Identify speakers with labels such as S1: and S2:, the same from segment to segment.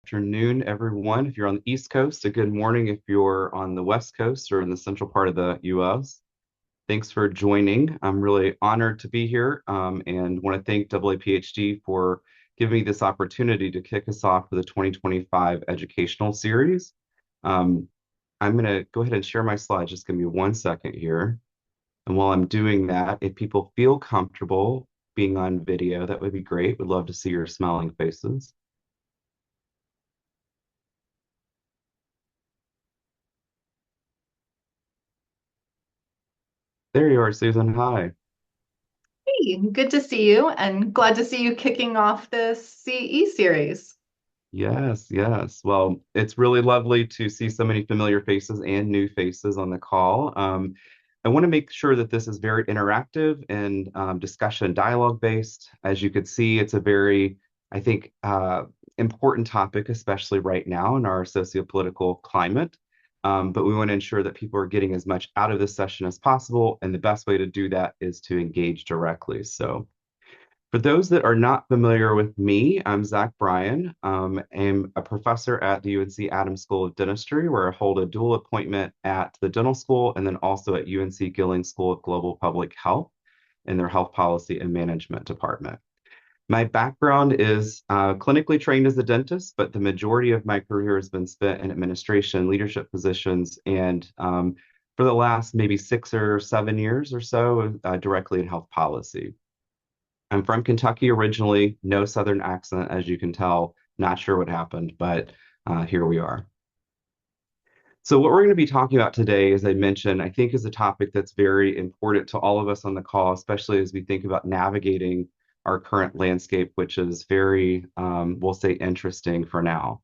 S1: Afternoon, everyone. If you're on the East Coast, a good morning if you're on the West Coast or in the central part of the US. Thanks for joining. I'm really honored to be here and want to thank AAPhD for giving me this opportunity to kick us off for the 2025 educational series. Um, I'm going to go ahead and share my slides. Just give me 1 second here. And while I'm doing that, if people feel comfortable being on video, that would be great. Would love to see your smiling faces. There you are, Susan. Hi.
S2: Hey, good to see you and glad to see you kicking off this CE series.
S1: Yes, yes. Well, it's really lovely to see so many familiar faces and new faces on the call. I want to make sure that this is very interactive and discussion dialogue based. As you could see, it's a very, I think, important topic, especially right now in our sociopolitical climate. But we want to ensure that people are getting as much out of this session as possible. And the best way to do that is to engage directly. So, for those that are not familiar with me, I'm Zach Bryan. I'm a professor at the UNC Adams School of Dentistry, where I hold a dual appointment at the dental school and then also at UNC Gilling School of Global Public Health in their Health Policy and Management Department. My background is clinically trained as a dentist, but the majority of my career has been spent in administration, leadership positions, and for the last maybe 6 or 7 years or so, directly in health policy. I'm from Kentucky originally, no Southern accent, as you can tell. Not sure what happened, but here we are. So, what we're going to be talking about today, as I mentioned, I think is a topic that's very important to all of us on the call, especially as we think about navigating our current landscape, which is very, we'll say, interesting for now.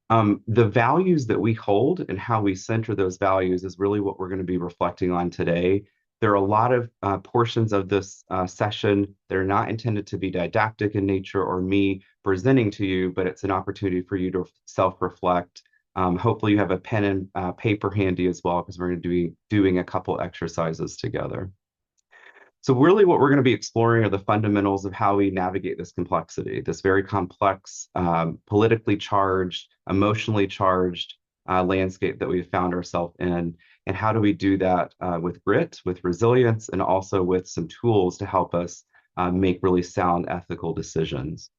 S1: The values that we hold and how we center those values is really what we're going to be reflecting on today. There are a lot of portions of this session that are not intended to be didactic in nature or me presenting to you, but it's an opportunity for you to self-reflect. Hopefully you have a pen and paper handy as well, because we're going to be doing a couple exercises together. So really what we're going to be exploring are the fundamentals of how we navigate this complexity, this very complex, politically charged, emotionally charged landscape that we've found ourselves in. And how do we do that with grit, with resilience, and also with some tools to help us make really sound ethical decisions.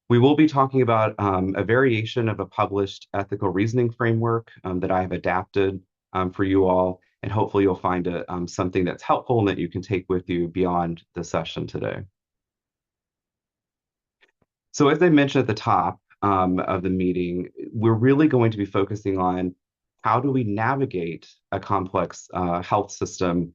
S1: We will be talking about a variation of a published ethical reasoning framework that I have adapted for you all, and hopefully you'll find it something that's helpful and that you can take with you beyond the session today. So as I mentioned at the top of the meeting, we're really going to be focusing on how do we navigate a complex health system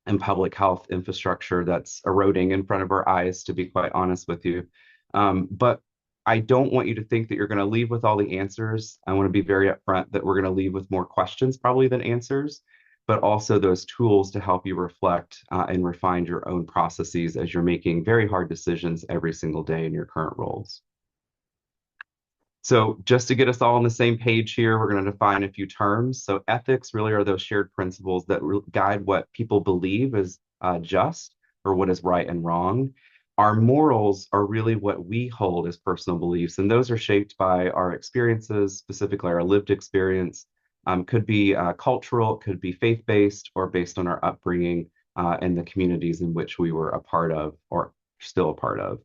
S1: and public health infrastructure that's eroding in front of our eyes, to be quite honest with you. But I don't want you to think that you're going to leave with all the answers. I want to be very upfront that we're going to leave with more questions probably than answers, but also those tools to help you reflect and refine your own processes as you're making very hard decisions every single day in your current roles. So just to get us all on the same page here, we're going to define a few terms. So ethics really are those shared principles that guide what people believe is just or what is right and wrong. Our morals are really what we hold as personal beliefs, and those are shaped by our experiences, specifically our lived experience. Could be cultural, could be faith-based, or based on our upbringing and the communities in which we were a part of or still a part of.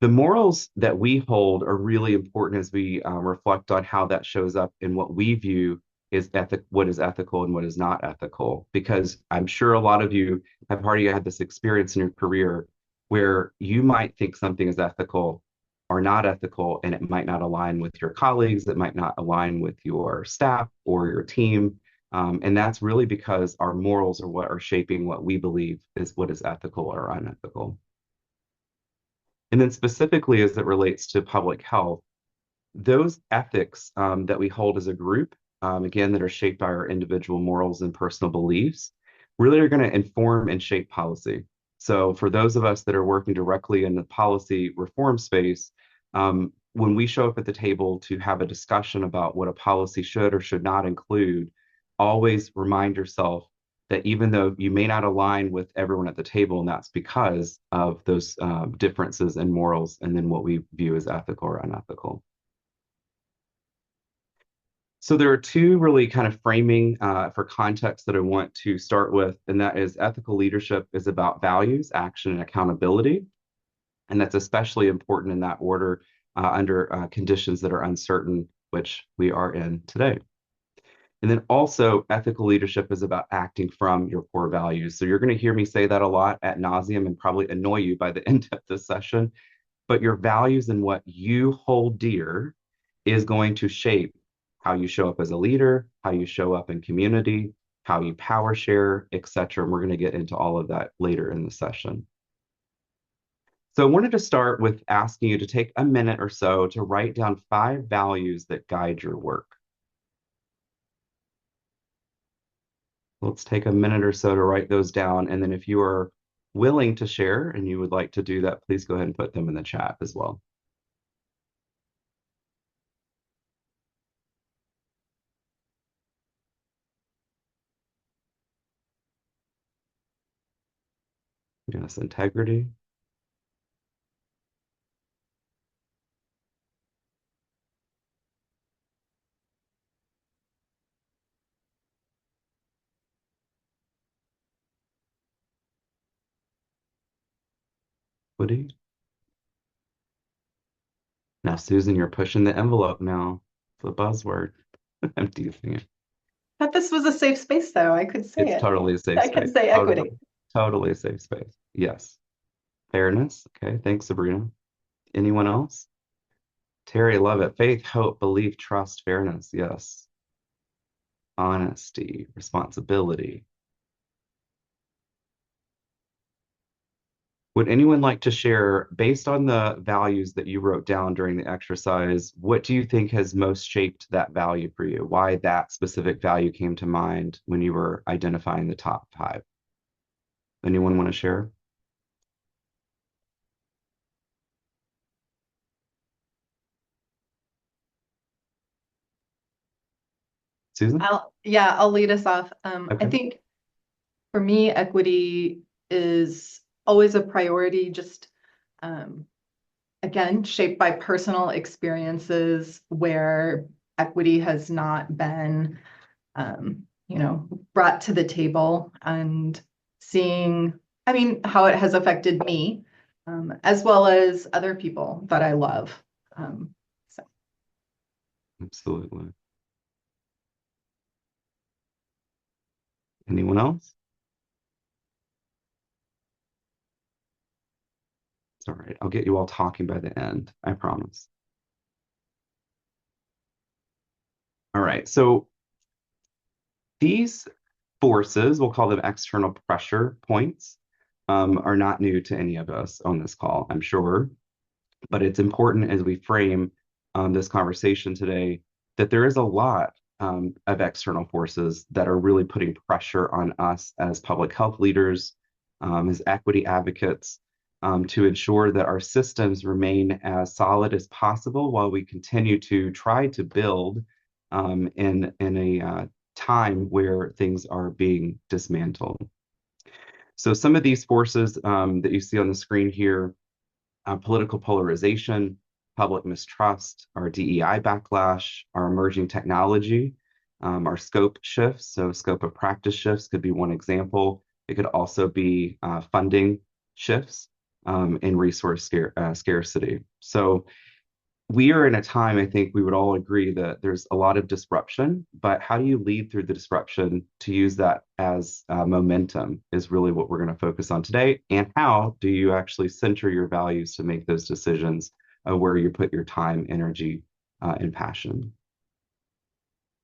S1: The morals that we hold are really important as we reflect on how that shows up in what we view is what is ethical and what is not ethical. Because I'm sure a lot of you have already had this experience in your career where you might think something is ethical or not ethical, and it might not align with your colleagues, it might not align with your staff or your team. And that's really because our morals are what are shaping what we believe is what is ethical or unethical. And then specifically as it relates to public health, those ethics that we hold as a group, again, that are shaped by our individual morals and personal beliefs, really are going to inform and shape policy. So for those of us that are working directly in the policy reform space, when we show up at the table to have a discussion about what a policy should or should not include, always remind yourself that even though you may not align with everyone at the table, and that's because of those differences in morals and then what we view as ethical or unethical. So there are two really kind of framing for context that I want to start with, and that is ethical leadership is about values, action, and accountability. And that's especially important in that order under conditions that are uncertain, which we are in today. And then also, ethical leadership is about acting from your core values. So you're going to hear me say that a lot ad nauseum and probably annoy you by the end of this session. But your values and what you hold dear is going to shape how you show up as a leader, how you show up in community, how you power share, etc. And we're going to get into all of that later in the session. So I wanted to start with asking you to take a minute or so to write down 5 values that guide your work. Let's take a minute or so to write those down. And then if you are willing to share and you would like to do that, please go ahead and put them in the chat as well. Yes, integrity, equity. Now, Susan, you're pushing the envelope now. It's a buzzword. I'm teasing you.
S2: But this was a safe space, though. I could say
S1: It's
S2: it.
S1: totally a safe
S2: I could
S1: space.
S2: say
S1: Totally,
S2: equity.
S1: totally a safe space. Yes. Fairness. Okay. Thanks, Sabrina. Anyone else? Terry, love it. Faith, hope, belief, trust, fairness. Yes. Honesty, responsibility. Would anyone like to share, based on the values that you wrote down during the exercise, what do you think has most shaped that value for you? Why that specific value came to mind when you were identifying the top 5? Anyone want to share? Susan?
S2: I'll lead us off. I
S1: Okay.
S2: think for me, equity is always a priority, just um, again, shaped by personal experiences where equity has not been, brought to the table and seeing, I mean, how it has affected me, as well as other people that I love. So
S1: Absolutely. Anyone else? It's all right. I'll get you all talking by the end. I promise. All right. So these forces, we'll call them external pressure points, are not new to any of us on this call, I'm sure. But it's important as we frame this conversation today that there is a lot of external forces that are really putting pressure on us as public health leaders, as equity advocates, to ensure that our systems remain as solid as possible while we continue to try to build in a time where things are being dismantled. So some of these forces that you see on the screen here, political polarization, public mistrust, our DEI backlash, our emerging technology, our scope shifts. So, scope of practice shifts could be one example. It could also be funding shifts and resource scarcity. So, we are in a time, I think we would all agree that there's a lot of disruption, but how do you lead through the disruption to use that as momentum is really what we're going to focus on today. And how do you actually center your values to make those decisions where you put your time, energy, and passion?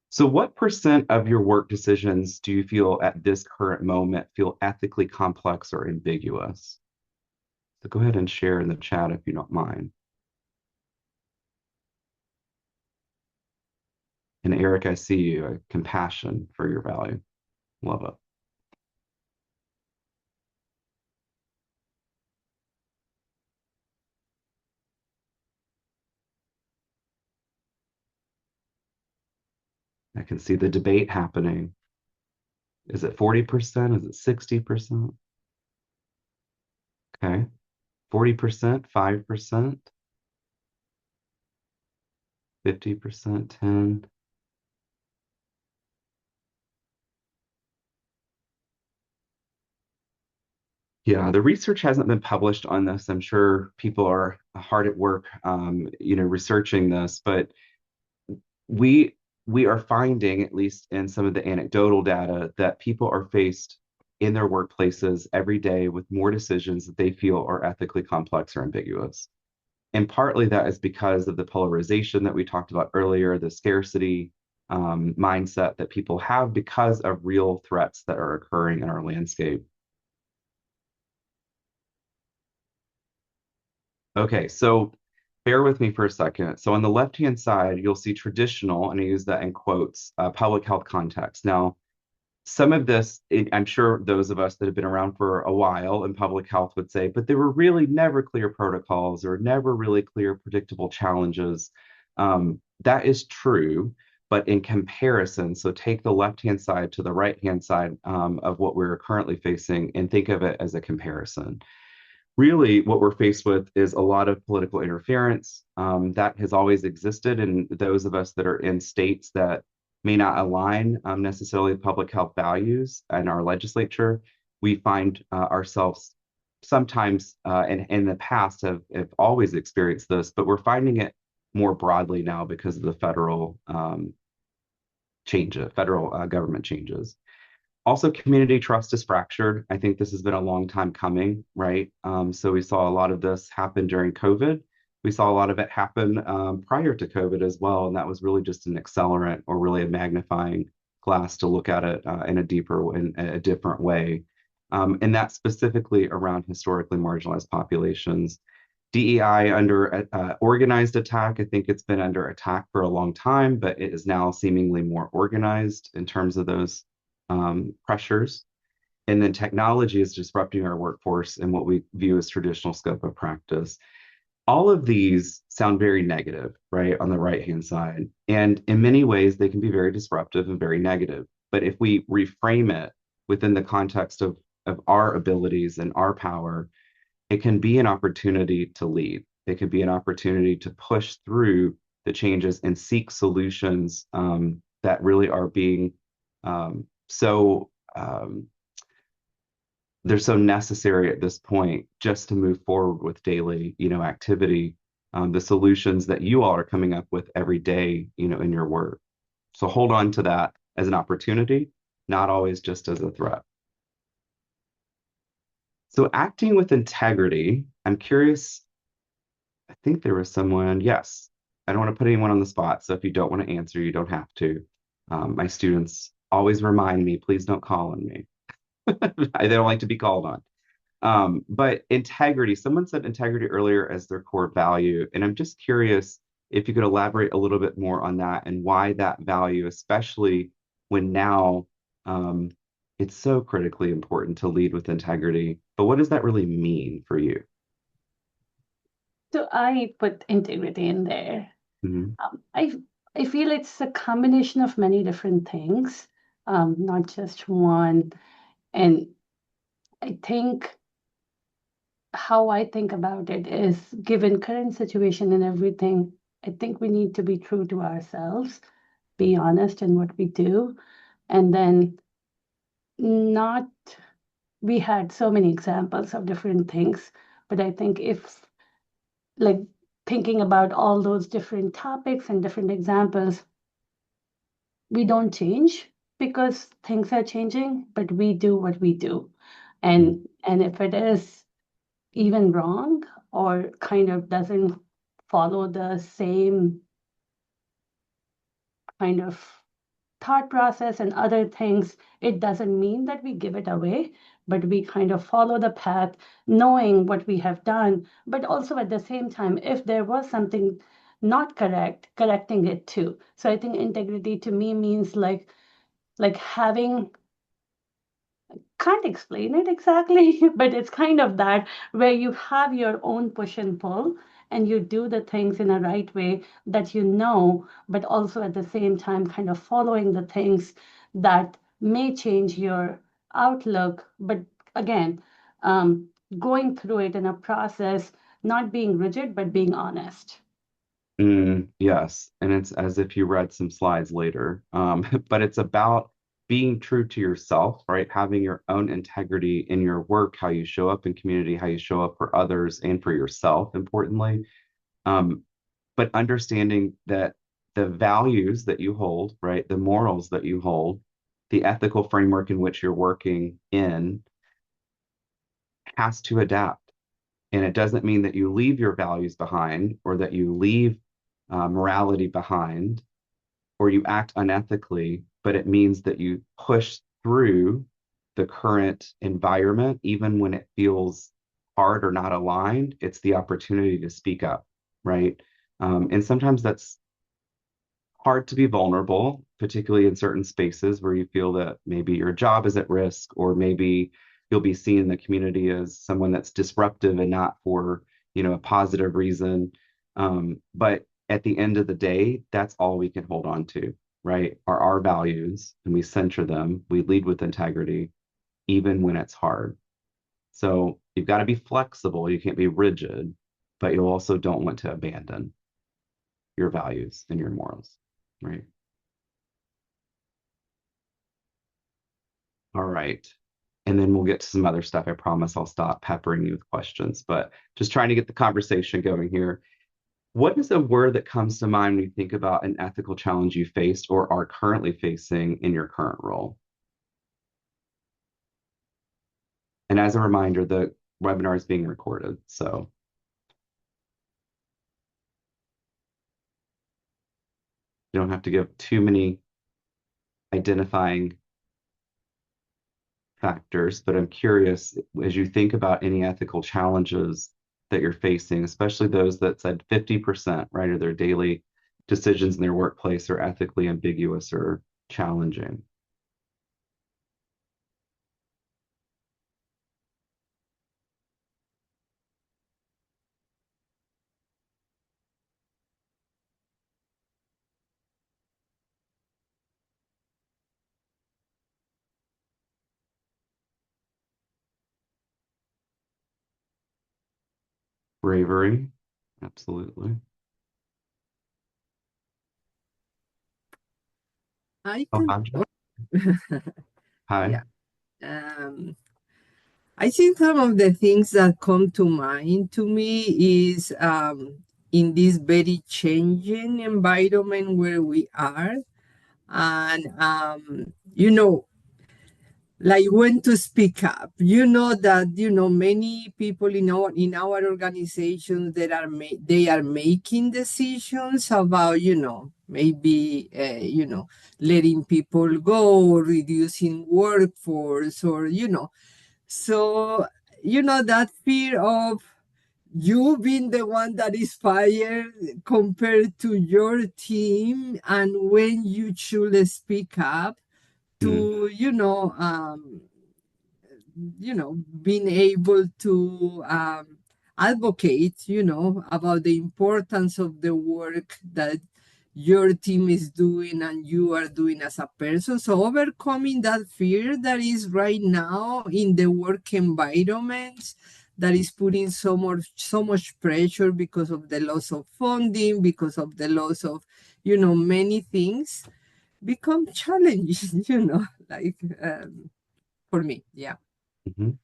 S1: So, what percent of your work decisions do you feel at this current moment feel ethically complex or ambiguous? So, go ahead and share in the chat if you don't mind. And Eric, I see you, compassion for your value. Love it. I can see the debate happening. Is it 40%? Is it 60%? Okay. 40%, 5%, 50%, 10. Yeah, the research hasn't been published on this. I'm sure people are hard at work, researching this, but we we are finding, at least in some of the anecdotal data, that people are faced in their workplaces every day with more decisions that they feel are ethically complex or ambiguous. And partly that is because of the polarization that we talked about earlier, the scarcity mindset that people have because of real threats that are occurring in our landscape. Okay, so bear with me for a second. So on the left-hand side, you'll see traditional, and I use that in quotes, public health context. Now, some of this, I'm sure those of us that have been around for a while in public health would say, but there were really never clear protocols or never really clear predictable challenges. That is true, but in comparison, so take the left-hand side to the right-hand side of what we're currently facing and think of it as a comparison. Really, what we're faced with is a lot of political interference that has always existed. And those of us that are in states that may not align necessarily with public health values in our legislature, we find ourselves sometimes, and in the past have always experienced this, but we're finding it more broadly now because of the federal government changes. Also, community trust is fractured. I think this has been a long time coming, right? So we saw a lot of this happen during COVID. We saw a lot of it happen prior to COVID as well, and that was really just an accelerant or really a magnifying glass to look at it in a different way. And that's specifically around historically marginalized populations. DEI under organized attack. I think it's been under attack for a long time, but it is now seemingly more organized in terms of those pressures. And then technology is disrupting our workforce and what we view as traditional scope of practice. All of these sound very negative, right, on the right-hand side. And in many ways, they can be very disruptive and very negative. But if we reframe it within the context of our abilities and our power, it can be an opportunity to lead. It could be an opportunity to push through the changes and seek solutions that really are being so they're so necessary at this point just to move forward with daily, activity. The solutions that you all are coming up with every day, in your work. So hold on to that as an opportunity, not always just as a threat. So acting with integrity, I'm curious. I think there was someone, yes. I don't want to put anyone on the spot. So if you don't want to answer, you don't have to. My students always remind me, please don't call on me. They don't like to be called on. But integrity, someone said integrity earlier as their core value. And I'm just curious if you could elaborate a little bit more on that and why that value, especially when now it's so critically important to lead with integrity. But what does that really mean for you?
S3: So I put integrity in there.
S1: Mhm.
S3: I feel it's a combination of many different things, not just one. And I think how I think about it is, given current situation and everything, I think we need to be true to ourselves, be honest in what we do, and then not. We had so many examples of different things, but I think if, like, thinking about all those different topics and different examples, we don't change because things are changing, but we do what we do. And if it is even wrong or kind of doesn't follow the same kind of thought process and other things, it doesn't mean that we give it away, but we kind of follow the path, knowing what we have done, but also at the same time, if there was something not correct, correcting it too. So I think integrity to me means like having, can't explain it exactly, but it's kind of that where you have your own push and pull and you do the things in a right way that you know, but also at the same time kind of following the things that may change your outlook. But again, going through it in a process, not being rigid, but being honest.
S1: Yes, and it's as if you read some slides later. But it's about being true to yourself, right? Having your own integrity in your work, how you show up in community, how you show up for others and for yourself, importantly. Um, but understanding that the values that you hold, right, the morals that you hold, the ethical framework in which you're working in has to adapt. And it doesn't mean that you leave your values behind or that you leave morality behind or you act unethically, but it means that you push through the current environment, even when it feels hard or not aligned. It's the opportunity to speak up, right? And sometimes that's hard to be vulnerable, particularly in certain spaces where you feel that maybe your job is at risk, or maybe you'll be seen in the community as someone that's disruptive and not for, a positive reason. But at the end of the day, that's all we can hold on to, right? Are our values, and we center them. We lead with integrity, even when it's hard. So you've got to be flexible. You can't be rigid, but you also don't want to abandon your values and your morals, right? All right. And then we'll get to some other stuff. I promise I'll stop peppering you with questions, but just trying to get the conversation going here. What is a word that comes to mind when you think about an ethical challenge you faced or are currently facing in your current role? And as a reminder, the webinar is being recorded, so you don't have to give too many identifying factors, but I'm curious, as you think about any ethical challenges that you're facing, especially those that said 50%, right, of their daily decisions in their workplace are ethically ambiguous or challenging. Bravery, absolutely.
S4: I
S1: Oh,
S4: can.
S1: hi.
S4: Yeah. Um, I think some of the things that come to mind to me is in this very changing environment where we are, and like when to speak up. You know that many people in our organizations that they are making decisions about maybe letting people go or reducing workforce or so that fear of you being the one that is fired compared to your team, and when you should speak up
S1: Mm,
S4: to being able to advocate about the importance of the work that your team is doing and you are doing as a person. So overcoming that fear that is right now in the work environment, that is putting so much pressure because of the loss of funding, because of the loss of many things, become challenging. Like for me. Yeah.
S1: mhm,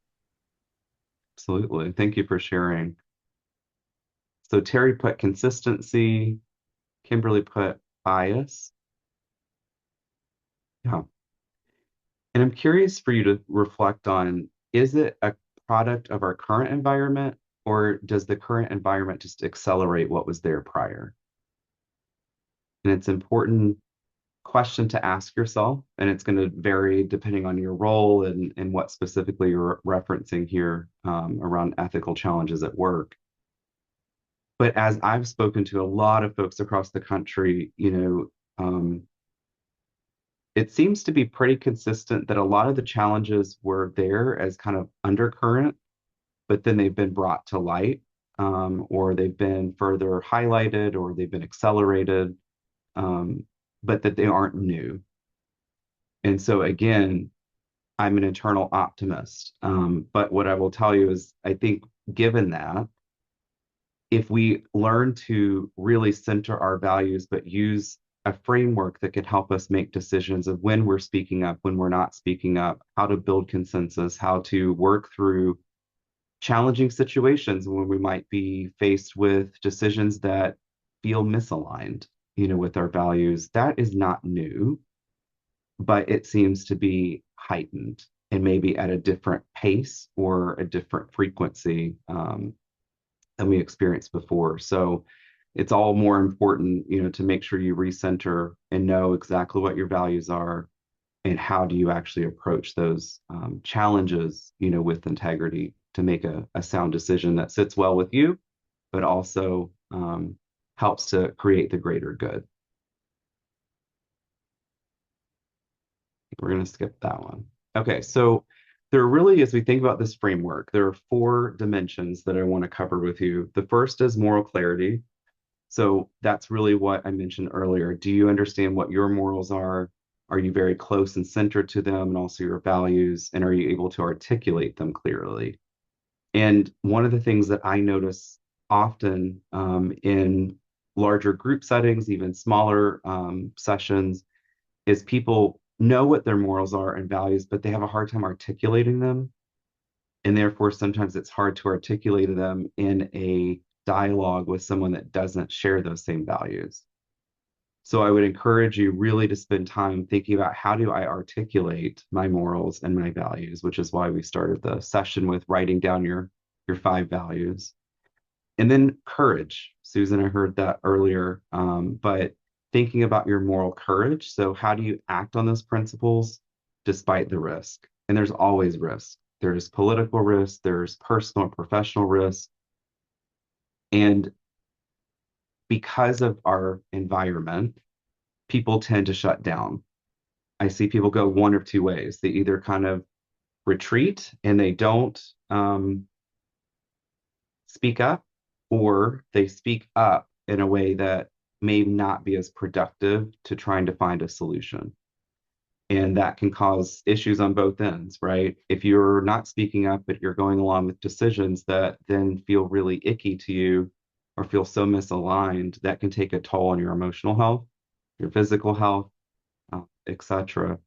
S1: absolutely. Thank you for sharing. So Terry put consistency, Kimberly put bias. Yeah. And I'm curious for you to reflect on, is it a product of our current environment, or does the current environment just accelerate what was there prior? And it's an important question to ask yourself, and it's going to vary depending on your role and what specifically you're referencing here around ethical challenges at work. But as I've spoken to a lot of folks across the country, it seems to be pretty consistent that a lot of the challenges were there as kind of undercurrent, but then they've been brought to light, or they've been further highlighted, or they've been accelerated, um, but that they aren't new. And so, again, I'm an eternal optimist. But what I will tell you is, I think, given that, if we learn to really center our values, but use a framework that can help us make decisions of when we're speaking up, when we're not speaking up, how to build consensus, how to work through challenging situations when we might be faced with decisions that feel misaligned, with our values. That is not new, but it seems to be heightened and maybe at a different pace or a different frequency than we experienced before. So it's all more important, to make sure you recenter and know exactly what your values are and how do you actually approach those challenges, with integrity to make a sound decision that sits well with you, but also helps to create the greater good. We're going to skip that one. Okay, so there really, as we think about this framework, there are 4 dimensions that I want to cover with you. The first is moral clarity. So that's really what I mentioned earlier. Do you understand what your morals are? Are you very close and centered to them and also your values? And are you able to articulate them clearly? And one of the things that I notice often in larger group settings, even smaller sessions, is people know what their morals are and values, but they have a hard time articulating them. And therefore, sometimes it's hard to articulate them in a dialogue with someone that doesn't share those same values. So I would encourage you really to spend time thinking about how do I articulate my morals and my values, which is why we started the session with writing down your 5 values. And then courage. Susan, I heard that earlier, but thinking about your moral courage. So how do you act on those principles despite the risk? And there's always risk. There's political risk, there's personal and professional risk. And because of our environment, people tend to shut down. I see people go one of 2 ways. They either kind of retreat and they don't speak up, or they speak up in a way that may not be as productive to trying to find a solution. And that can cause issues on both ends, right? If you're not speaking up, but you're going along with decisions that then feel really icky to you or feel so misaligned, that can take a toll on your emotional health, your physical health, etc.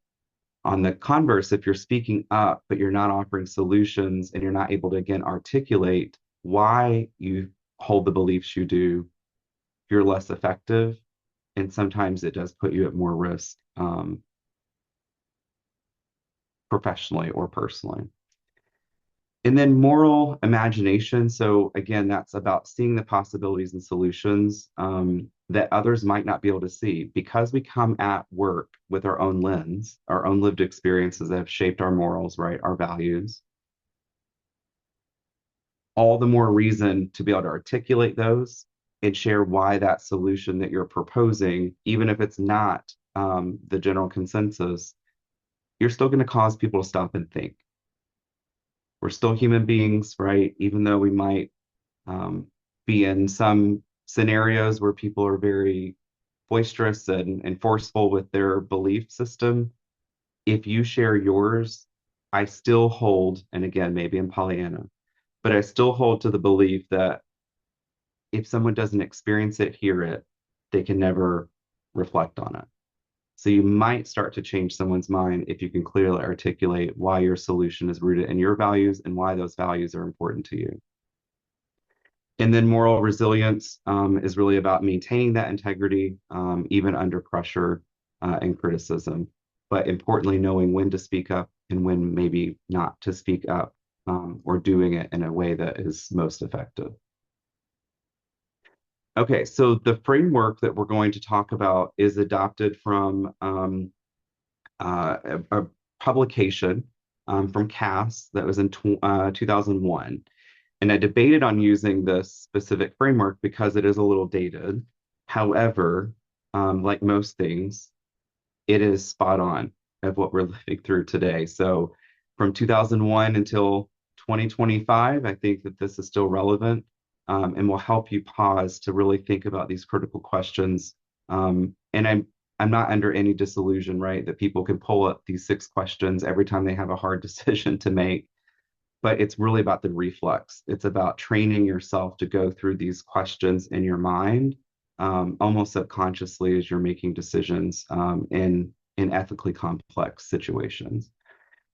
S1: On the converse, if you're speaking up, but you're not offering solutions and you're not able to, again, articulate why you hold the beliefs you do, you're less effective. And sometimes it does put you at more risk, professionally or personally. And then moral imagination. So again, that's about seeing the possibilities and solutions that others might not be able to see, because we come at work with our own lens, our own lived experiences that have shaped our morals, right? Our values. All the more reason to be able to articulate those and share why that solution that you're proposing, even if it's not the general consensus, you're still going to cause people to stop and think. We're still human beings, right? Even though we might be in some scenarios where people are very boisterous and forceful with their belief system, if you share yours, I still hold, and again, maybe I'm Pollyanna, but I still hold to the belief that if someone doesn't experience it, hear it, they can never reflect on it. So you might start to change someone's mind if you can clearly articulate why your solution is rooted in your values and why those values are important to you. And then moral resilience is really about maintaining that integrity, even under pressure and criticism. But importantly, knowing when to speak up and when maybe not to speak up, or doing it in a way that is most effective. Okay, so the framework that we're going to talk about is adopted from a publication from Cass that was in 2001. And I debated on using this specific framework because it is a little dated. However, like most things, it is spot on of what we're living through today. So from 2001 until 2025, I think that this is still relevant, and will help you pause to really think about these critical questions. And I'm not under any disillusion, right, that people can pull up these 6 questions every time they have a hard decision to make. But it's really about the reflex. It's about training yourself to go through these questions in your mind almost subconsciously as you're making decisions in ethically complex situations.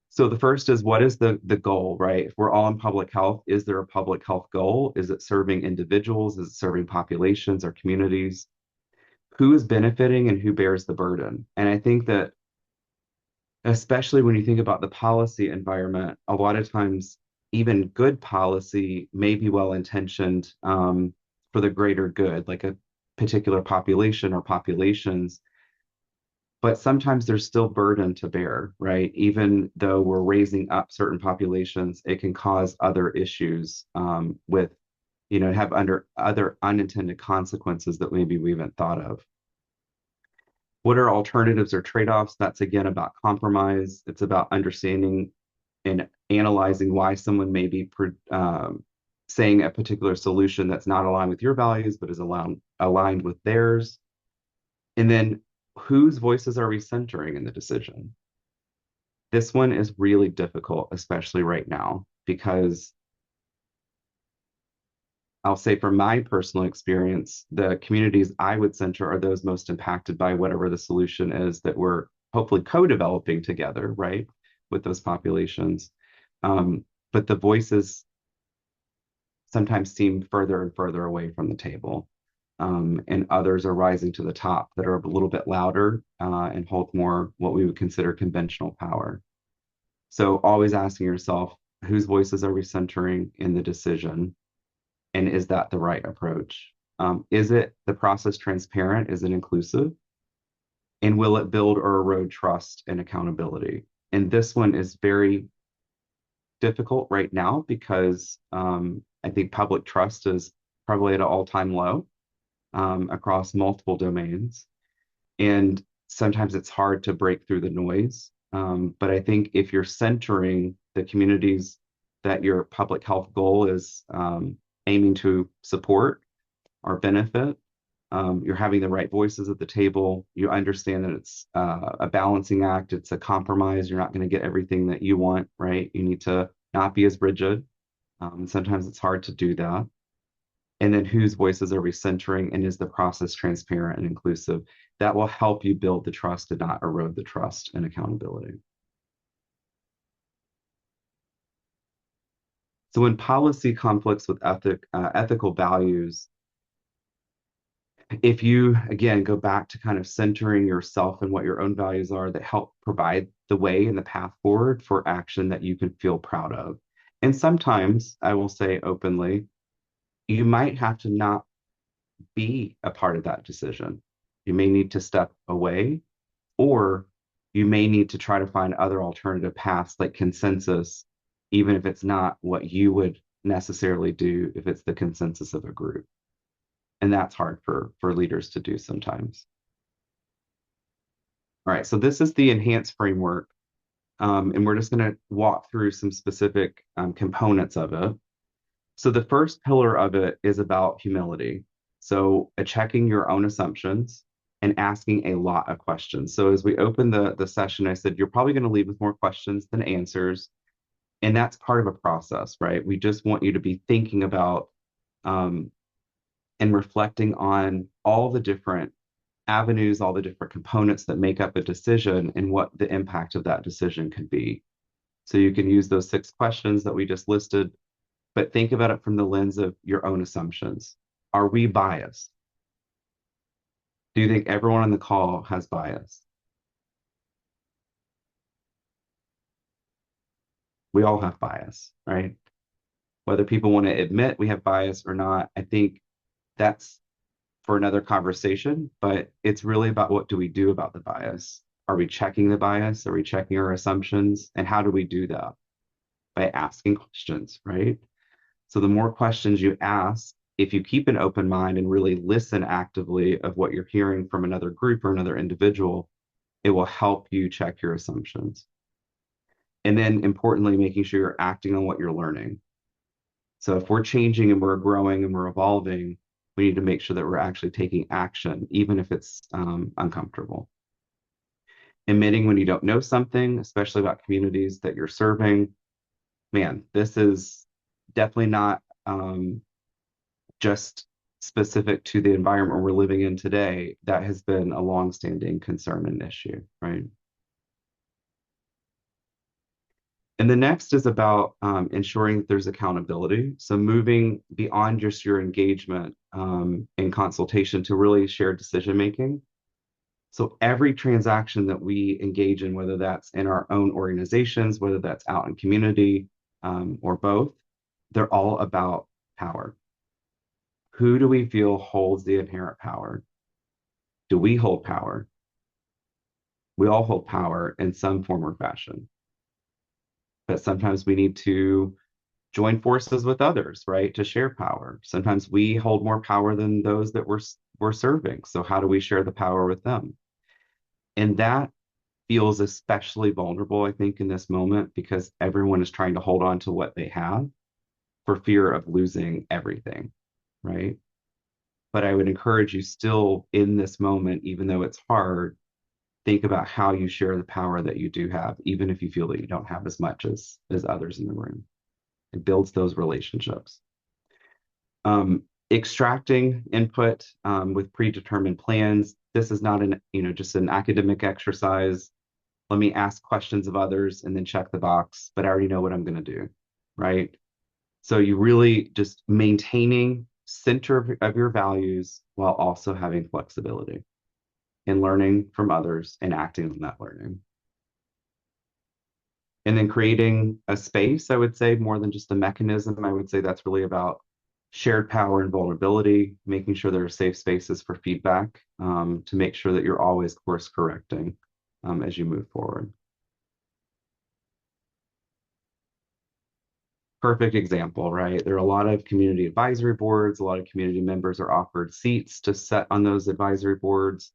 S1: So the first is, what is the goal, right? If we're all in public health, is there a public health goal? Is it serving individuals? Is it serving populations or communities? Who is benefiting and who bears the burden? And I think that especially when you think about the policy environment, a lot of times even good policy may be well intentioned for the greater good, like a particular population or populations, but sometimes there's still burden to bear, right? Even though we're raising up certain populations, it can cause other issues with, have under other unintended consequences that maybe we haven't thought of. What are alternatives or trade-offs? That's again about compromise. It's about understanding and analyzing why someone may be saying a particular solution that's not aligned with your values, but is aligned with theirs. And then whose voices are we centering in the decision? This one is really difficult, especially right now, because I'll say from my personal experience, the communities I would center are those most impacted by whatever the solution is that we're hopefully co-developing together, right, with those populations. But the voices sometimes seem further and further away from the table. And others are rising to the top that are a little bit louder and hold more what we would consider conventional power. So always asking yourself, whose voices are we centering in the decision? And is that the right approach? Is it the process transparent? Is it inclusive? And will it build or erode trust and accountability? And this one is very difficult right now because I think public trust is probably at an all-time low across multiple domains. And sometimes it's hard to break through the noise. But I think if you're centering the communities that your public health goal is aiming to support or benefit, you're having the right voices at the table. You understand that it's a balancing act. It's a compromise. You're not going to get everything that you want, right? You need to not be as rigid. Sometimes it's hard to do that. And then whose voices are we centering, and is the process transparent and inclusive? That will help you build the trust and not erode the trust and accountability. So when policy conflicts with ethical values, if you, again, go back to kind of centering yourself and what your own values are that help provide the way and the path forward for action that you can feel proud of. And sometimes, I will say openly, you might have to not be a part of that decision. You may need to step away, or you may need to try to find other alternative paths like consensus, even if it's not what you would necessarily do if it's the consensus of a group. And that's hard for leaders to do sometimes. All right, so this is the enhanced framework, and we're just going to walk through some specific components of it. So the first pillar of it is about humility. So checking your own assumptions and asking a lot of questions. So as we open the session, I said, you're probably going to leave with more questions than answers. And that's part of a process, right? We just want you to be thinking about and reflecting on all the different avenues, all the different components that make up a decision and what the impact of that decision could be. So you can use those 6 questions that we just listed, but think about it from the lens of your own assumptions. Are we biased? Do you think everyone on the call has bias? We all have bias, right? Whether people want to admit we have bias or not, I think that's for another conversation, but it's really about what do we do about the bias? Are we checking the bias? Are we checking our assumptions? And how do we do that? By asking questions, right? So the more questions you ask, if you keep an open mind and really listen actively of what you're hearing from another group or another individual, it will help you check your assumptions. And then importantly, making sure you're acting on what you're learning. So if we're changing and we're growing and we're evolving, we need to make sure that we're actually taking action, even if it's uncomfortable. Admitting when you don't know something, especially about communities that you're serving. Man, this is definitely not just specific to the environment we're living in today, that has been a longstanding concern and issue, right? And the next is about ensuring that there's accountability. So moving beyond just your engagement in consultation to really shared decision making. So every transaction that we engage in, whether that's in our own organizations, whether that's out in community, or both, they're all about power. Who do we feel holds the inherent power? Do we hold power? We all hold power in some form or fashion, but sometimes we need to join forces with others, right, to share power. Sometimes we hold more power than those that we're serving. So how do we share the power with them? And that feels especially vulnerable, I think, in this moment because everyone is trying to hold on to what they have for fear of losing everything, right? But I would encourage you still in this moment, even though it's hard, think about how you share the power that you do have, even if you feel that you don't have as much as others in the room. It builds those relationships. Extracting input with predetermined plans. This is not just an academic exercise. Let me ask questions of others and then check the box, but I already know what I'm going to do, right? So you really just maintaining center of your values while also having flexibility and learning from others and acting on that learning. And then creating a space, I would say, more than just a mechanism. I would say that's really about shared power and vulnerability, making sure there are safe spaces for feedback to make sure that you're always course correcting as you move forward. Perfect example, right? There are a lot of community advisory boards. A lot of community members are offered seats to sit on those advisory boards,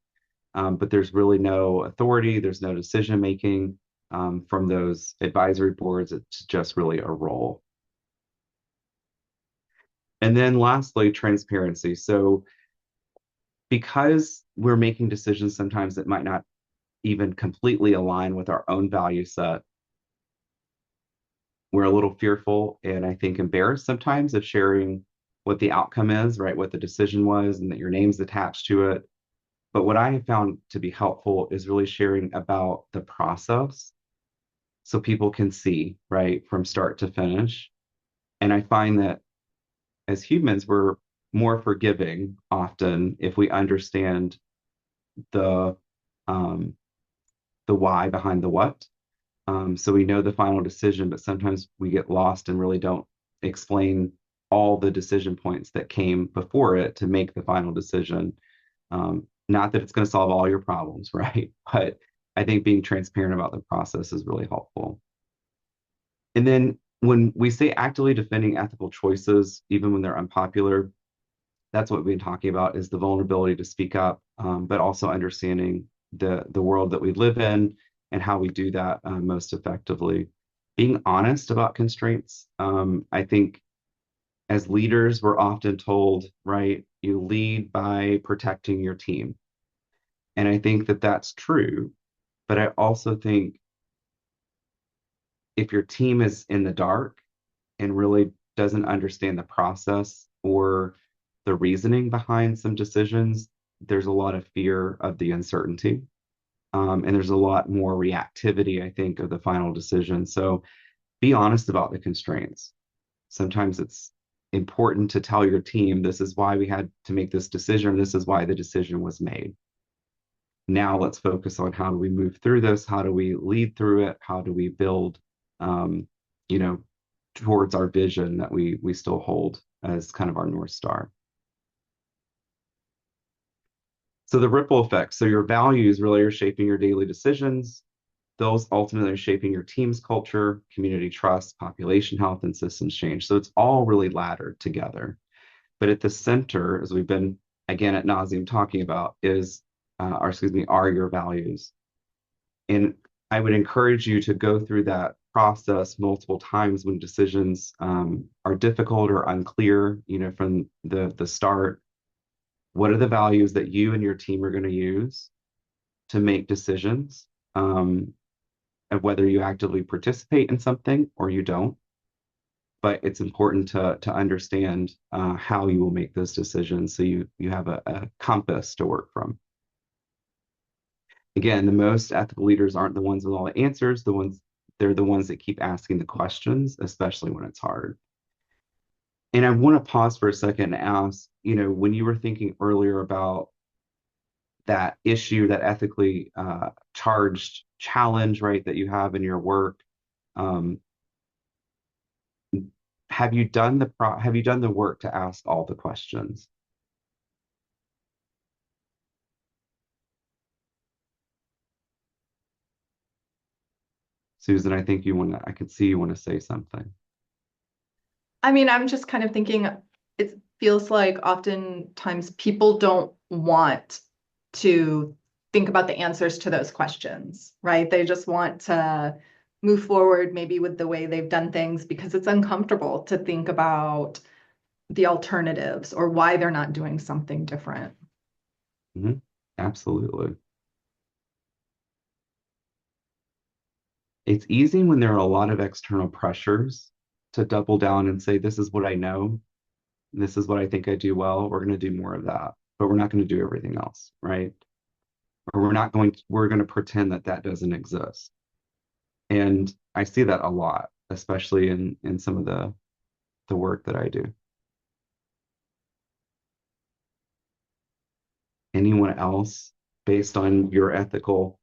S1: but there's really no authority. There's no decision making from those advisory boards. It's just really a role. And then lastly, transparency. So because we're making decisions sometimes that might not even completely align with our own value set, we're a little fearful and I think embarrassed sometimes of sharing what the outcome is, right? What the decision was and that your name's attached to it. But what I have found to be helpful is really sharing about the process so people can see, right, from start to finish. And I find that as humans, we're more forgiving often if we understand the um, the why behind the what. So we know the final decision, but sometimes we get lost and really don't explain all the decision points that came before it to make the final decision. Not that it's going to solve all your problems, right? But I think being transparent about the process is really helpful. And then when we say actively defending ethical choices, even when they're unpopular, that's what we've been talking about is the vulnerability to speak up, but also understanding the world that we live in and how we do that most effectively. Being honest about constraints. I think as leaders, we're often told, right, you lead by protecting your team. And I think that that's true. But I also think if your team is in the dark and really doesn't understand the process or the reasoning behind some decisions, there's a lot of fear of the uncertainty. And there's a lot more reactivity, I think, of the final decision. So be honest about the constraints. Sometimes it's important to tell your team, this is why we had to make this decision. This is why the decision was made. Now let's focus on how do we move through this? How do we lead through it? How do we build, um, you know, towards our vision that we still hold as kind of our North Star. So the ripple effect. So your values really are shaping your daily decisions. Those ultimately are shaping your team's culture, community trust, population health, and systems change. So it's all really laddered together. But at the center, as we've been again at nauseum talking about, are your values. And I would encourage you to go through that process multiple times when decisions are difficult or unclear, from the start. What are the values that you and your team are going to use to make decisions of whether you actively participate in something or you don't? but it's important to understand how you will make those decisions so you have a compass to work from. Again, the most ethical leaders aren't the ones with all the answers. They're the ones that keep asking the questions, especially when it's hard. And I want to pause for a second and ask, when you were thinking earlier about that issue, that ethically charged challenge, right, that you have in your work, um, have you done the work to ask all the questions? Susan, I think I could see you want to say something.
S2: I mean, I'm just kind of thinking it feels like oftentimes people don't want to think about the answers to those questions, right? They just want to move forward maybe with the way they've done things because it's uncomfortable to think about the alternatives or why they're not doing something different.
S1: Mhm. Absolutely. It's easy when there are a lot of external pressures to double down and say, this is what I know. This is what I think I do well. We're going to do more of that, but we're not going to do everything else, right? Or we're going to pretend that that doesn't exist. And I see that a lot, especially in some of the work that I do. Anyone else, based on your ethical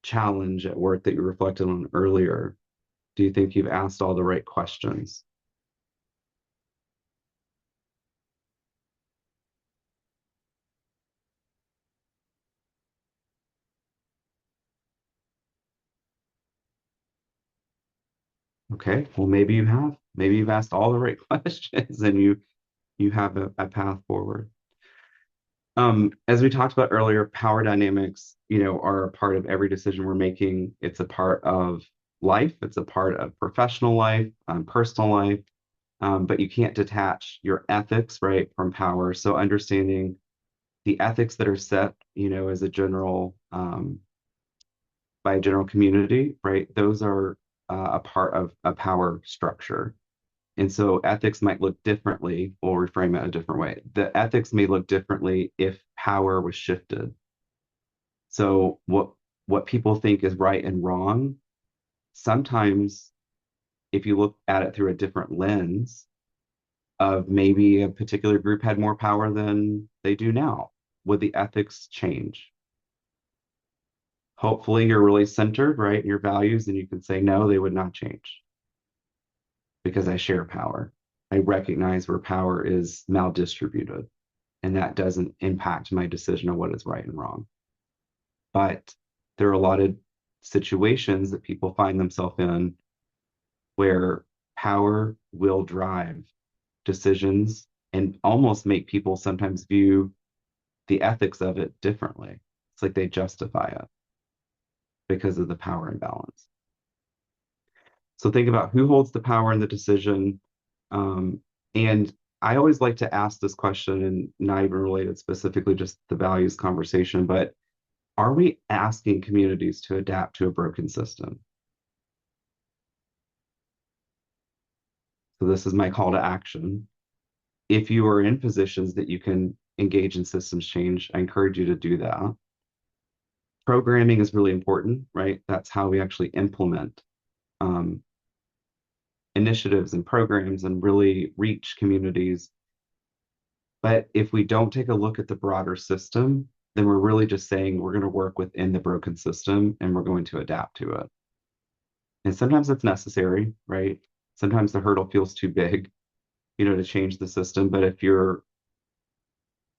S1: challenge at work that you reflected on earlier, do you think you've asked all the right questions? Okay, well, maybe you have. Maybe you've asked all the right questions and you have a path forward. As we talked about earlier, power dynamics, are a part of every decision we're making. It's a part of life. It's a part of professional life, personal life. But you can't detach your ethics, right, from power. So understanding the ethics that are set, as a general by a general community, right? Those are a part of a power structure. And so ethics might look differently. We'll reframe it a different way. The ethics may look differently if power was shifted. So what people think is right and wrong, sometimes if you look at it through a different lens of maybe a particular group had more power than they do now, would the ethics change? Hopefully you're really centered, right, in your values, and you can say, no, they would not change because I share power. I recognize where power is maldistributed, and that doesn't impact my decision of what is right and wrong. But there are a lot of situations that people find themselves in where power will drive decisions and almost make people sometimes view the ethics of it differently. It's like they justify it because of the power imbalance. So think about who holds the power in the decision. And I always like to ask this question, and not even related specifically just the values conversation, but are we asking communities to adapt to a broken system? So this is my call to action. If you are in positions that you can engage in systems change, I encourage you to do that. Programming is really important, right? That's how we actually implement um, initiatives and programs and really reach communities. But if we don't take a look at the broader system, then we're really just saying we're going to work within the broken system and we're going to adapt to it. And sometimes it's necessary, right? Sometimes the hurdle feels too big, to change the system. But if you're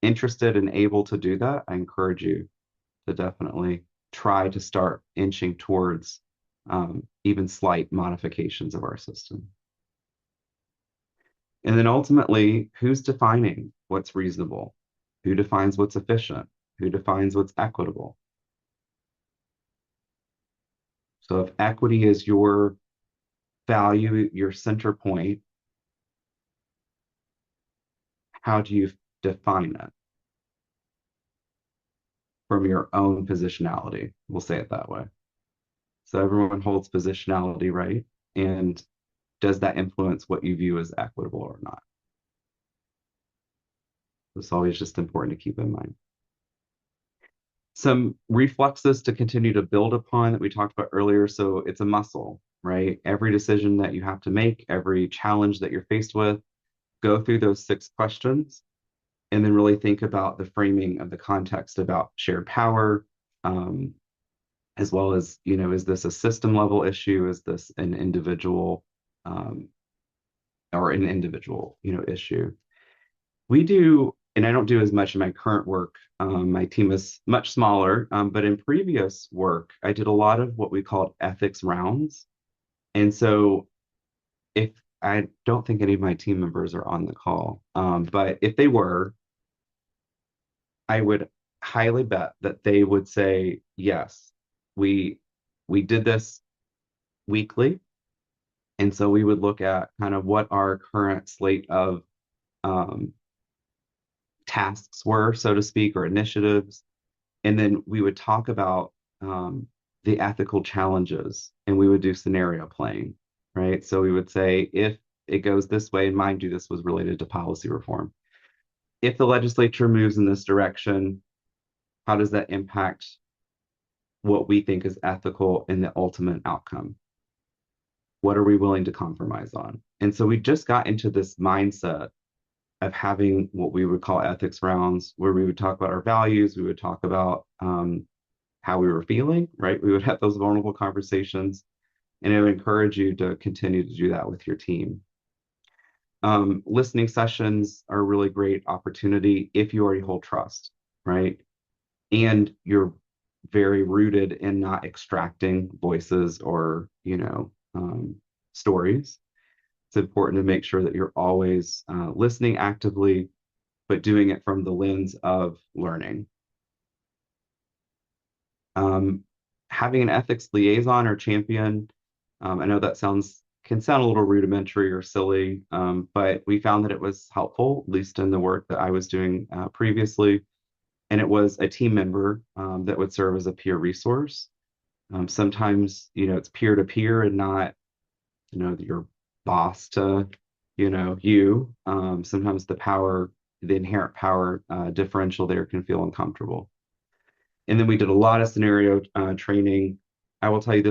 S1: interested and able to do that, I encourage you to definitely try to start inching towards even slight modifications of our system. And then ultimately, who's defining what's reasonable? Who defines what's efficient? Who defines what's equitable? So if equity is your value, your center point, how do you define it from your own positionality? We'll say it that way. So everyone holds positionality, right? And does that influence what you view as equitable or not? It's always just important to keep in mind. Some reflexes to continue to build upon that we talked about earlier. So it's a muscle, right? Every decision that you have to make, every challenge that you're faced with, go through those 6 questions and then really think about the framing of the context about shared power, as well as, is this a system level issue? Is this an individual um, issue? We do, and I don't do as much in my current work. My team is much smaller, but in previous work, I did a lot of what we called ethics rounds. And so if I don't think any of my team members are on the call, but if they were, I would highly bet that they would say, yes, we we did this weekly. And so we would look at kind of what our current slate of um, tasks were, so to speak, or initiatives. And then we would talk about the ethical challenges and we would do scenario playing, right? So we would say, if it goes this way, and mind you, this was related to policy reform. If the legislature moves in this direction, how does that impact what we think is ethical in the ultimate outcome? What are we willing to compromise on? And so we just got into this mindset of having what we would call ethics rounds, where we would talk about our values, we would talk about how we were feeling, right? We would have those vulnerable conversations, and I would encourage you to continue to do that with your team. Listening sessions are a really great opportunity if you already hold trust, right? And you're very rooted in not extracting voices or, stories. It's important to make sure that you're always listening actively, but doing it from the lens of learning. Having an ethics liaison or champion, I know that can sound a little rudimentary or silly, but we found that it was helpful, at least in the work that I was doing previously. And it was a team member that would serve as a peer resource. Sometimes, it's peer to peer and not, your boss to, you. Sometimes the inherent power differential there can feel uncomfortable. And then we did a lot of scenario training. I will tell you,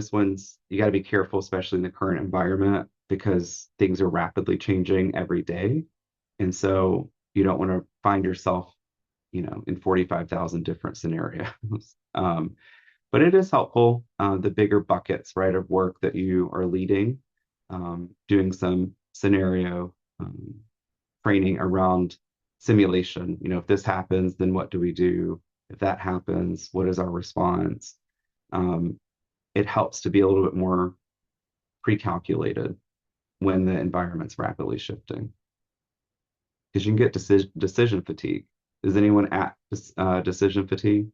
S1: you got to be careful, especially in the current environment, because things are rapidly changing every day. And so you don't want to find yourself, in 45,000 different scenarios. But it is helpful, the bigger buckets, right, of work that you are leading, doing some scenario training around simulation. If this happens, then what do we do? If that happens, what is our response? It helps to be a little bit more pre-calculated when the environment's rapidly shifting, because you can get decision fatigue. Is anyone at decision fatigue?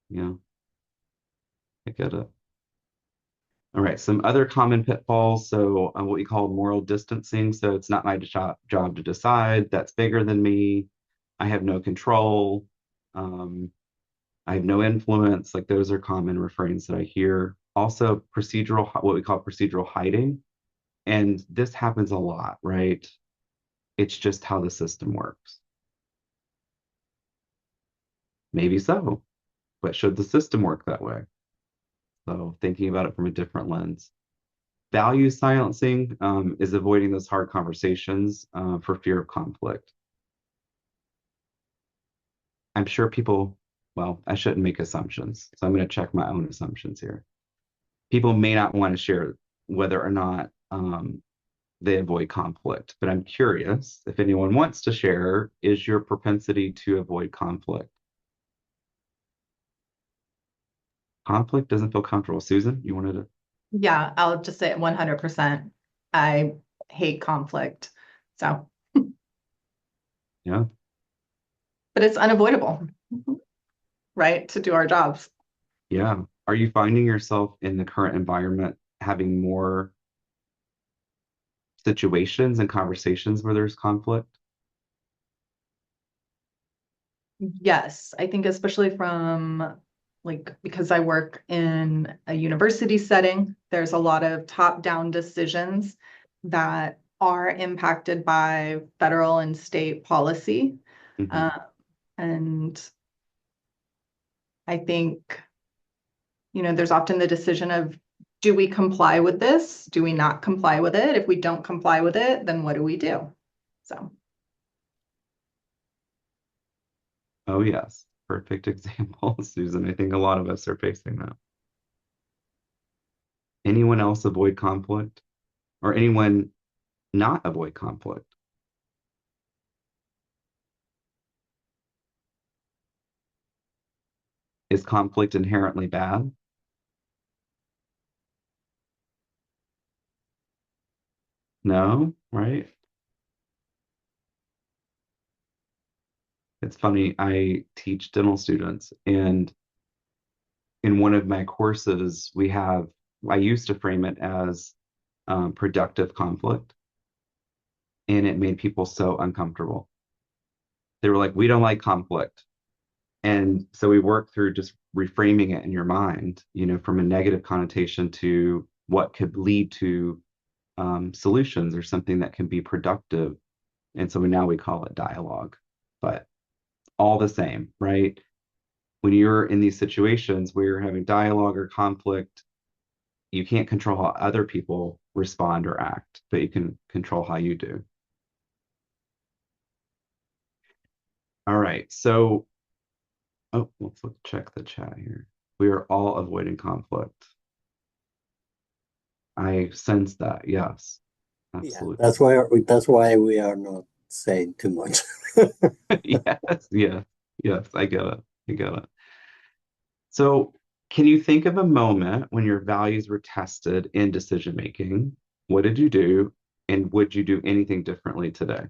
S1: Yeah, I get it. All right, some other common pitfalls. So what we call moral distancing. So it's not my job to decide. That's bigger than me. I have no control. I have no influence. Like, those are common refrains that I hear. Also, what we call procedural hiding. And this happens a lot, right? It's just how the system works. Maybe so, but should the system work that way? So thinking about it from a different lens. Value silencing is avoiding those hard conversations for fear of conflict. I'm sure I shouldn't make assumptions, so I'm going to check my own assumptions here. People may not want to share whether or not they avoid conflict, but I'm curious if anyone wants to share, is your propensity to avoid conflict? Conflict doesn't feel comfortable. Susan, you wanted to?
S2: Yeah, I'll just say 100%. I hate conflict. So,
S1: Yeah.
S2: but it's unavoidable, right? To do our jobs.
S1: Yeah. Are you finding yourself in the current environment having more situations and conversations where there's conflict?
S2: Yes, I think especially from like because I work in a university setting, there's a lot of top-down decisions that are impacted by federal and state policy.
S1: Hmm.
S2: Uh, and I think, there's often the decision of, do we comply with this? Do we not comply with it? If we don't comply with it, then what do we do? So,
S1: Oh, yes. Perfect example, Susan. I think a lot of us are facing that. Anyone else avoid conflict or anyone not avoid conflict? Is conflict inherently bad? No, right? It's funny. I teach dental students, and in one of my courses, I used to frame it as productive conflict, and it made people so uncomfortable. They were like, we don't like conflict. And so we worked through just reframing it in your mind, from a negative connotation to what could lead to solutions or something that can be productive. And so now we call it dialogue, but all the same, right? When you're in these situations where you're having dialogue or conflict, you can't control how other people respond or act, but you can control how you do. All right. So, oh, let's check the chat here. We are all avoiding conflict. I sense that. Yes,
S5: Yeah,
S1: absolutely.
S5: that's why we are not saying too much.
S1: Yes, yes, yes. I get it. I get it. So, can you think of a moment when your values were tested in decision making? What did you do? And would you do anything differently today?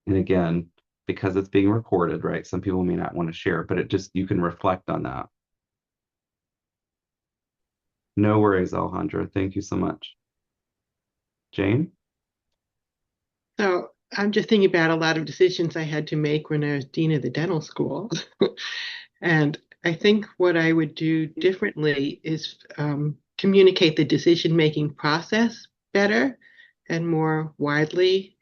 S1: And again, because it's being recorded, right? Some people may not want to share, but you can reflect on that. No worries, Alejandra. Thank you so much. Jane?
S6: So I'm just thinking about a lot of decisions I had to make when I was dean of the dental school. And I think what I would do differently is communicate the decision-making process better and more widely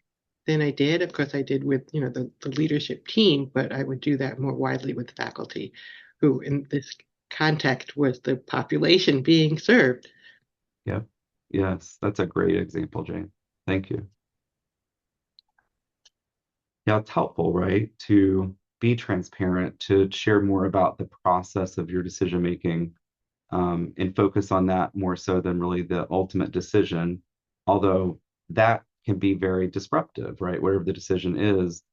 S6: than I did. Of course, I did with, the leadership team, but I would do that more widely with faculty, who in this context was the population being served.
S1: Yep. Yes, that's a great example, Jane. Thank you. Yeah, it's helpful, right, to be transparent, to share more about the process of your decision making, and focus on that more so than really the ultimate decision. Although that can be very disruptive, right? Whatever the decision is,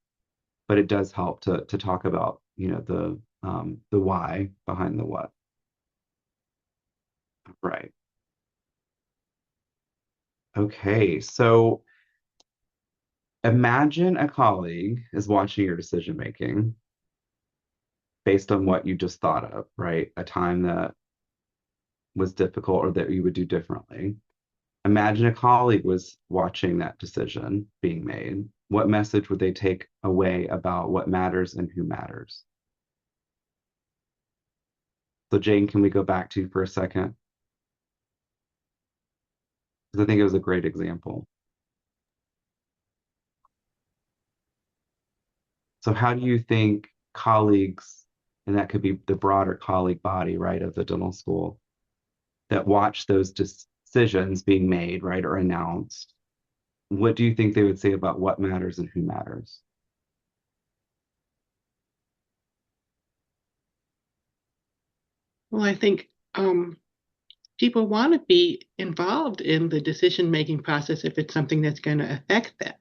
S1: but it does help to talk about, the why behind the what. Right. Okay. So imagine a colleague is watching your decision making based on what you just thought of, right? A time that was difficult or that you would do differently. Imagine a colleague was watching that decision being made. What message would they take away about what matters and who matters? So, Jane, can we go back to you for a second? Because I think it was a great example. So, how do you think colleagues, and that could be the broader colleague body, right, of the dental school, that watch those decisions being made, right, or announced, what do you think they would say about what matters and who matters?
S6: Well, I think people want to be involved in the decision-making process if it's something that's going to affect them.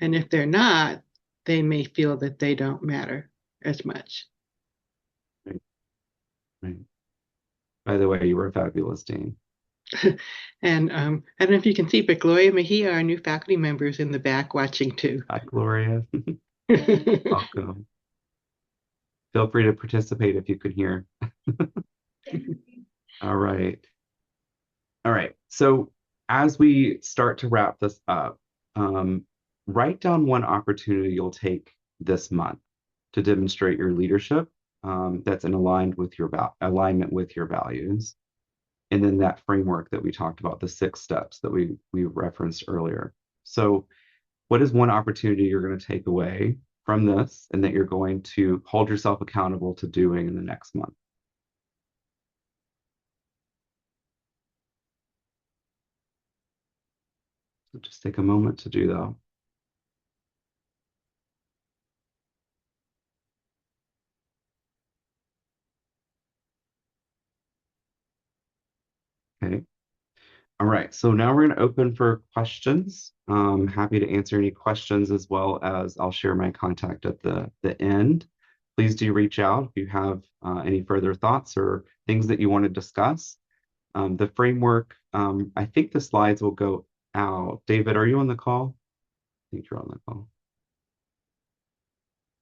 S6: And if they're not, they may feel that they don't matter as much.
S1: Right, right. By the way, you were a fabulous dean.
S6: And I don't know if you can see, but Gloria Mejia, our new faculty member, is in the back watching too.
S1: Hi, Gloria. Welcome. Feel free to participate if you could hear. All right. All right. So as we start to wrap this up, write down one opportunity you'll take this month to demonstrate your leadership that's in alignment with your values. And then that framework that we talked about, the 6 steps that we referenced earlier. So what is one opportunity you're going to take away from this and that you're going to hold yourself accountable to doing in the next month? So just take a moment to do that. Okay. All right. So now we're going to open for questions. Happy to answer any questions as well as I'll share my contact at the end. Please do reach out if you have any further thoughts or things that you want to discuss. The framework, I think the slides will go out. David, are you on the call? I think you're on the call.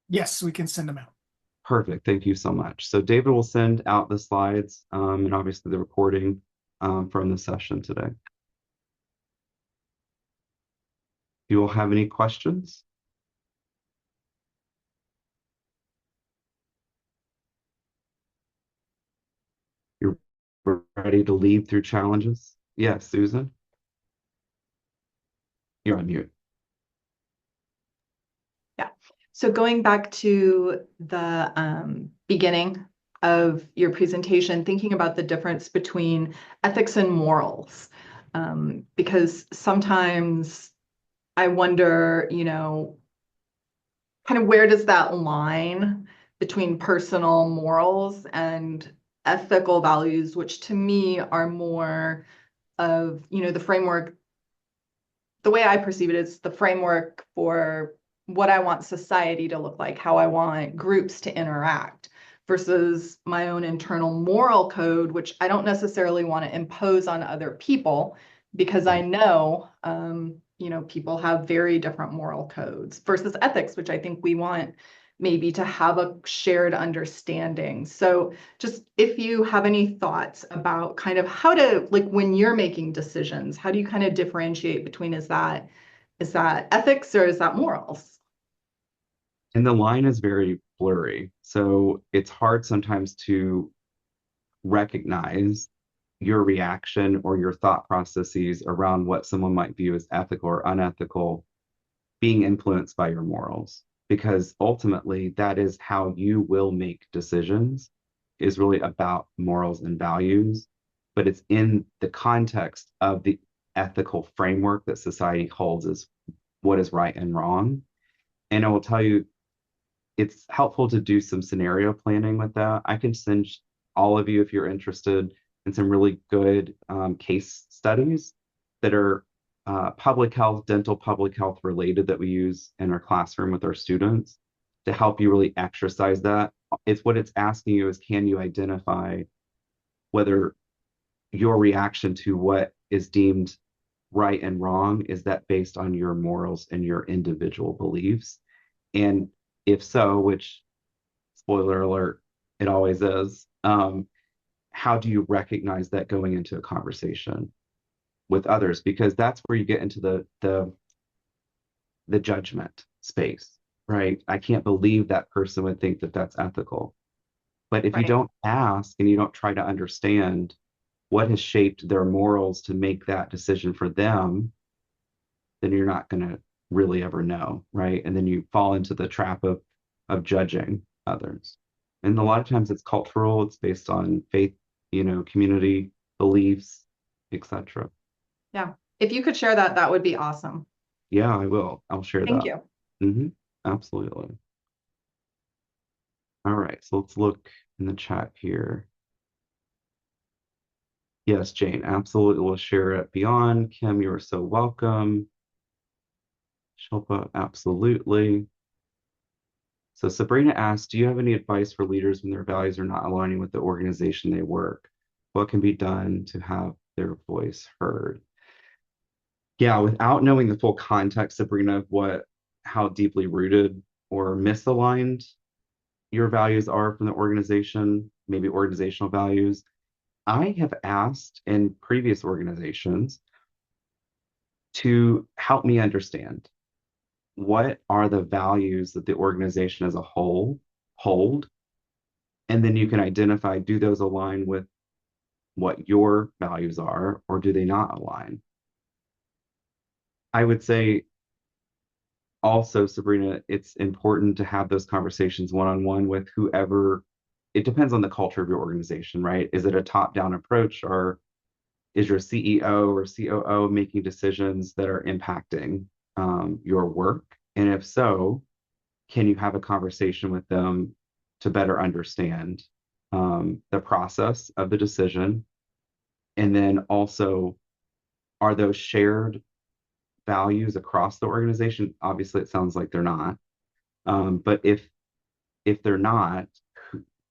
S7: Yes, we can send them out.
S1: Perfect. Thank you so much. So David will send out the slides and obviously the recording from the session today. Do you all have any questions? You're ready to lead through challenges? Yes, Susan? You're on mute.
S2: Yeah. So going back to the beginning of your presentation, thinking about the difference between ethics and morals, because sometimes I wonder, kind of where does that line between personal morals and ethical values, which to me are more of, the framework. The way I perceive it is the framework for what I want society to look like, how I want groups to interact, versus my own internal moral code, which I don't necessarily want to impose on other people because I know, people have very different moral codes, versus ethics, which I think we want maybe to have a shared understanding. So just if you have any thoughts about kind of how to, like, when you're making decisions, how do you kind of differentiate between, is that ethics or is that morals?
S1: And the line is very blurry. So it's hard sometimes to recognize your reaction or your thought processes around what someone might view as ethical or unethical being influenced by your morals, because ultimately that is how you will make decisions, is really about morals and values, but it's in the context of the ethical framework that society holds as what is right and wrong. And I will tell you, it's helpful to do some scenario planning with that. I can send all of you, if you're interested, in some really good case studies that are public health, dental public health related that we use in our classroom with our students to help you really exercise that. It's what it's asking you is, can you identify whether your reaction to what is deemed right and wrong, is that based on your morals and your individual beliefs? And if so, which, spoiler alert, it always is, how do you recognize that going into a conversation with others? Because that's where you get into the judgment space, right? I can't believe that person would think that that's ethical. But if you
S2: Right.
S1: don't ask and you don't try to understand what has shaped their morals to make that decision for them, then you're not going to really ever know, right? And then you fall into the trap of judging others. And a lot of times it's cultural, it's based on faith, community beliefs, etc.
S2: Yeah. If you could share that, that would be awesome.
S1: Yeah, I will. I'll share
S2: Thank
S1: that.
S2: you.
S1: Absolutely. All right, so let's look in the chat here. Yes, Jane, absolutely. We'll share it beyond. Kim, you are so welcome. Shilpa, absolutely. So Sabrina asked, do you have any advice for leaders when their values are not aligning with the organization they work? What can be done to have their voice heard? Yeah, without knowing the full context, Sabrina, of how deeply rooted or misaligned your values are from the organization, maybe organizational values. I have asked in previous organizations to help me understand what are the values that the organization as a whole hold. And then you can identify, do those align with what your values are, or do they not align? I would say also, Sabrina, it's important to have those conversations one-on-one with whoever. It depends on the culture of your organization, right? Is it a top-down approach, or is your CEO or COO making decisions that are impacting your work? And if so, can you have a conversation with them to better understand the process of the decision? And then also, are those shared values across the organization? Obviously, it sounds like they're not. But if they're not,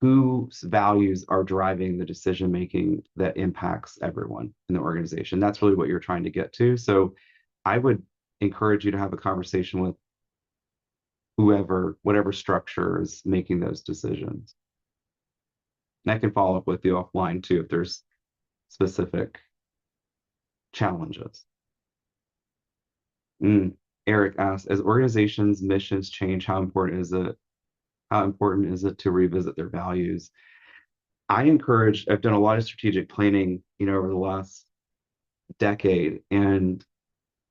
S1: whose values are driving the decision making that impacts everyone in the organization? That's really what you're trying to get to. So I would encourage you to have a conversation with whoever, whatever structure is making those decisions. And I can follow up with you offline too if there's specific challenges. Eric asks, as organizations' missions change, how important is it? How important is it to revisit their values? I've done a lot of strategic planning, over the last decade, and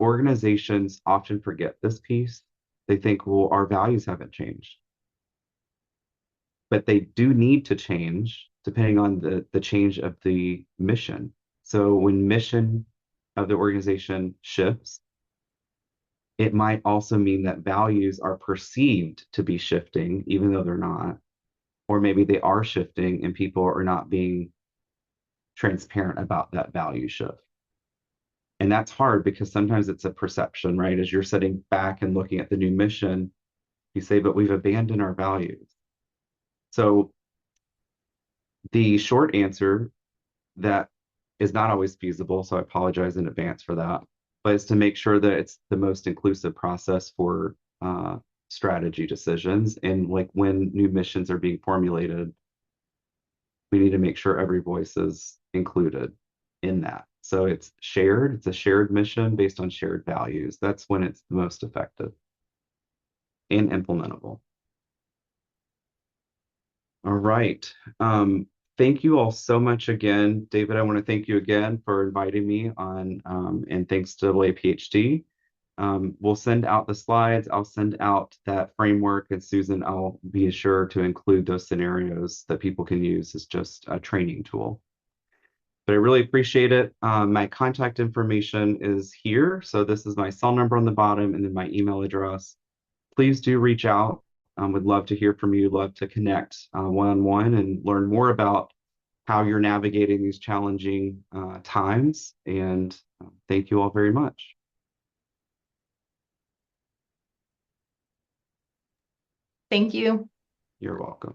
S1: organizations often forget this piece. They think, well, our values haven't changed. But they do need to change depending on the change of the mission. So when mission of the organization shifts, it might also mean that values are perceived to be shifting, even though they're not. Or maybe they are shifting and people are not being transparent about that value shift. And that's hard because sometimes it's a perception, right? As you're sitting back and looking at the new mission, you say, but we've abandoned our values. So the short answer that is not always feasible, so I apologize in advance for that, but is to make sure that it's the most inclusive process for strategy decisions. And like when new missions are being formulated, we need to make sure every voice is included in that. So it's a shared mission based on shared values. That's when it's the most effective and implementable. All right. Thank you all so much again. David, I want to thank you again for inviting me on, and thanks to AA PhD. We'll send out the slides. I'll send out that framework, and Susan, I'll be sure to include those scenarios that people can use as just a training tool. But I really appreciate it. My contact information is here. So this is my cell number on the bottom and then my email address. Please do reach out. Would love to hear from you, love to connect one-on-one and learn more about how you're navigating these challenging times. And thank you all very much.
S2: Thank you.
S1: You're welcome.